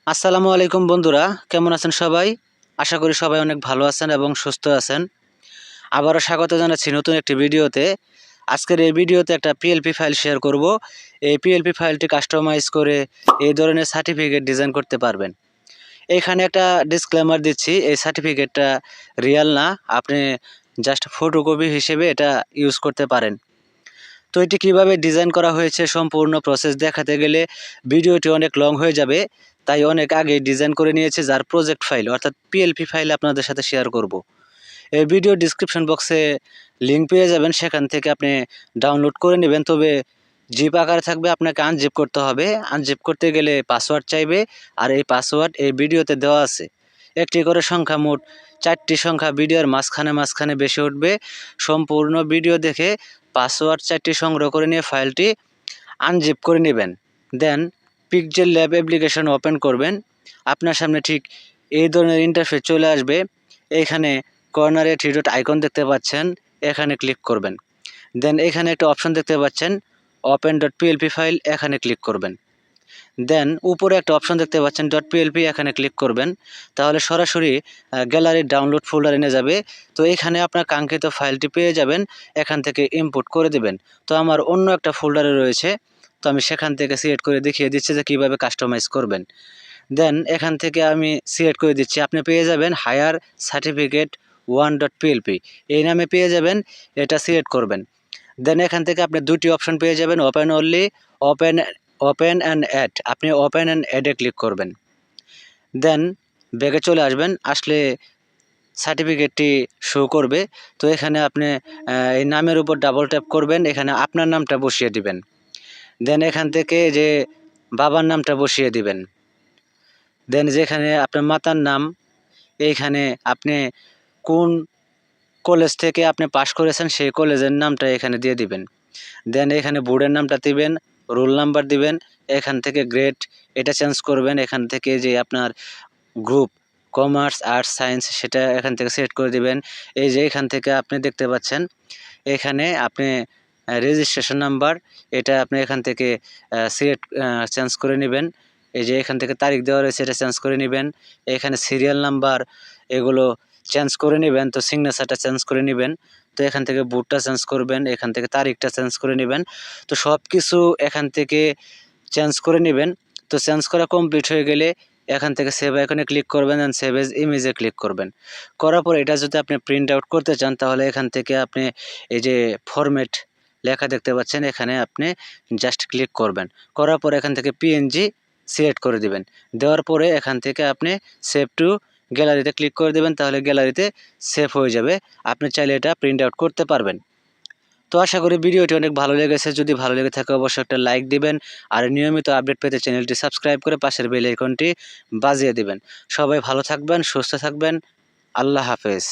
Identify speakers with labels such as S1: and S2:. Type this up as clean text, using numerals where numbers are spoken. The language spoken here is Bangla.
S1: আসসালামু আলাইকুম বন্ধুরা, কেমন আছেন সবাই? আশা করি সবাই অনেক ভালো আছেন এবং সুস্থ আছেন। আবারও স্বাগত জানাচ্ছি নতুন একটি ভিডিওতে। আজকের এই ভিডিওতে একটা পিএলপি ফাইল শেয়ার করব। এই পিএলপি ফাইলটি কাস্টমাইজ করে এই ধরনের সার্টিফিকেট ডিজাইন করতে পারবেন। এখানে একটা ডিসক্লেমার দিচ্ছি, এই সার্টিফিকেটটা রিয়াল না, আপনি জাস্ট ফটোকপি হিসেবে এটা ইউজ করতে পারেন। তো এটি কীভাবে ডিজাইন করা হয়েছে সম্পূর্ণ প্রসেস দেখাতে গেলে ভিডিওটি অনেক লং হয়ে যাবে, তাই অনেক আগে ডিজাইন করে নিয়েছি যার প্রজেক্ট ফাইল অর্থাৎ পিএলপি ফাইল আপনাদের সাথে শেয়ার করব। এই ভিডিও ডিসক্রিপশন বক্সে লিঙ্ক পেয়ে যাবেন, সেখান থেকে আপনি ডাউনলোড করে নেবেন। তবে জিপ আকারে থাকবে, আপনাকে আনজিপ করতে হবে। আনজিপ করতে গেলে পাসওয়ার্ড চাইবে, আর এই পাসওয়ার্ড এই ভিডিওতে দেওয়া আছে। একটি করে সংখ্যা, মোট 4টি সংখ্যা ভিডিওর মাঝখানে মাঝখানে বেশি উঠবে। সম্পূর্ণ ভিডিও দেখে পাসওয়ার্ড 4টি সংগ্রহ করে নিয়ে ফাইলটি আনজিপ করে নেবেন। দেন পিক্সেল ল্যাব অ্যাপ্লিকেশন ওপেন করবেন। আপনার সামনে ঠিক এই ধরনের ইন্টারফেস চলে আসবে। এইখানে কর্নারে 3 ডট আইকন দেখতে পাচ্ছেন, এখানে ক্লিক করবেন। দেন এখানে একটা অপশন দেখতে পাচ্ছেন ওপেন ডট পিএলপি ফাইল, এখানে ক্লিক করবেন। দেন উপরে একটা অপশন দেখতে পাচ্ছেন ডট পিএলপি, এখানে ক্লিক করবেন। তাহলে সরাসরি গ্যালারির ডাউনলোড ফোল্ডারে নিয়ে যাবে। তো এখানে আপনার কাঙ্ক্ষিত ফাইলটি পেয়ে যাবেন, এখান থেকে ইম্পোর্ট করে দেবেন। তো আমার অন্য একটা ফোল্ডারে রয়েছে, তো আমি সেখান থেকে সিলেক্ট করে দেখিয়ে দিচ্ছি যে কীভাবে কাস্টমাইজ করবেন। দেন এখান থেকে আমি সিলেক্ট করে দিচ্ছি, আপনি পেয়ে যাবেন হায়ার সার্টিফিকেট 1.plp, এই নামে পেয়ে যাবেন, এটা সিলেক্ট করবেন। দেন এখান থেকে আপনি 2টি অপশন পেয়ে যাবেন, open only, open and add. আপনি ওপেন অ্যান্ড অ্যাডে ক্লিক করবেন। দেন ব্যাগে চলে আসবেন, আসলে সার্টিফিকেটটি শো করবে। তো এখানে আপনি এই নামের উপর ডাবল ট্যাপ করবেন, এখানে আপনার নামটা বসিয়ে দিবেন। দেন এখান থেকে যে বাবার নামটা বসিয়ে দিবেন। দেন যেখানে আপনার মাতার নাম, এইখানে আপনি কোন কলেজ থেকে আপনি পাশ করেছেন সেই কলেজের নামটা এখানে দিয়ে দিবেন। দেন এখানে বোর্ডের নামটা দিবেন, রোল নাম্বার দিবেন, এখান থেকে গ্রেড এটা চেঞ্জ করবেন। এখান থেকে যে আপনার গ্রুপ কমার্স, আর্টস, সায়েন্স সেটা এখান থেকে সিলেক্ট করে দিবেন। এই যে এখান থেকে আপনি দেখতে পাচ্ছেন, এখানে আপনি রেজিস্ট্রেশন নাম্বার, এটা আপনি এখান থেকে সিলেক্ট চেঞ্জ করে নেবেন। এই যে এখান থেকে তারিখ দেওয়া রয়েছে, এটা চেঞ্জ করে নেবেন। এখানে সিরিয়াল নাম্বার এগুলো চেঞ্জ করে নেবেন। তো সিগনেচারটা চেঞ্জ করে নেবেন। তো এখান থেকে বুটটা চেঞ্জ করবেন, এখান থেকে তারিখটা চেঞ্জ করে নেবেন। তো সব কিছু এখান থেকে চেঞ্জ করে নেবেন। তো চেঞ্জ করা কমপ্লিট হয়ে গেলে এখান থেকে সেভ আইকনে ক্লিক করবেন, অ্যান্ড সেভ এজ ইমেজে ক্লিক করবেন। করার পর এটা যদি আপনি প্রিন্ট আউট করতে চান, তাহলে এখান থেকে আপনি এই যে ফরম্যাট লেখা দেখতে পাচ্ছেন, এখানে আপনি জাস্ট ক্লিক করবেন। করার পর এখান থেকে পিএনজি সিলেক্ট করে দিবেন। দেওয়ার পরে এখান থেকে আপনি সেভ টু গ্যালারিতে ক্লিক করে দেবেন, তাহলে গ্যালারিতে সেভ হয়ে যাবে। আপনি চাইলে এটা প্রিন্ট আউট করতে পারবেন। তো আশা করি ভিডিওটি অনেক ভালো লেগেছে। যদি ভালো লেগে থাকে অবশ্যই একটা লাইক দিবেন, আর নিয়মিত আপডেট পেতে চ্যানেলটি সাবস্ক্রাইব করে পাশের বেল আইকনটি বাজিয়ে দিবেন। সবাই ভালো থাকবেন, সুস্থ থাকবেন। আল্লাহ হাফেজ।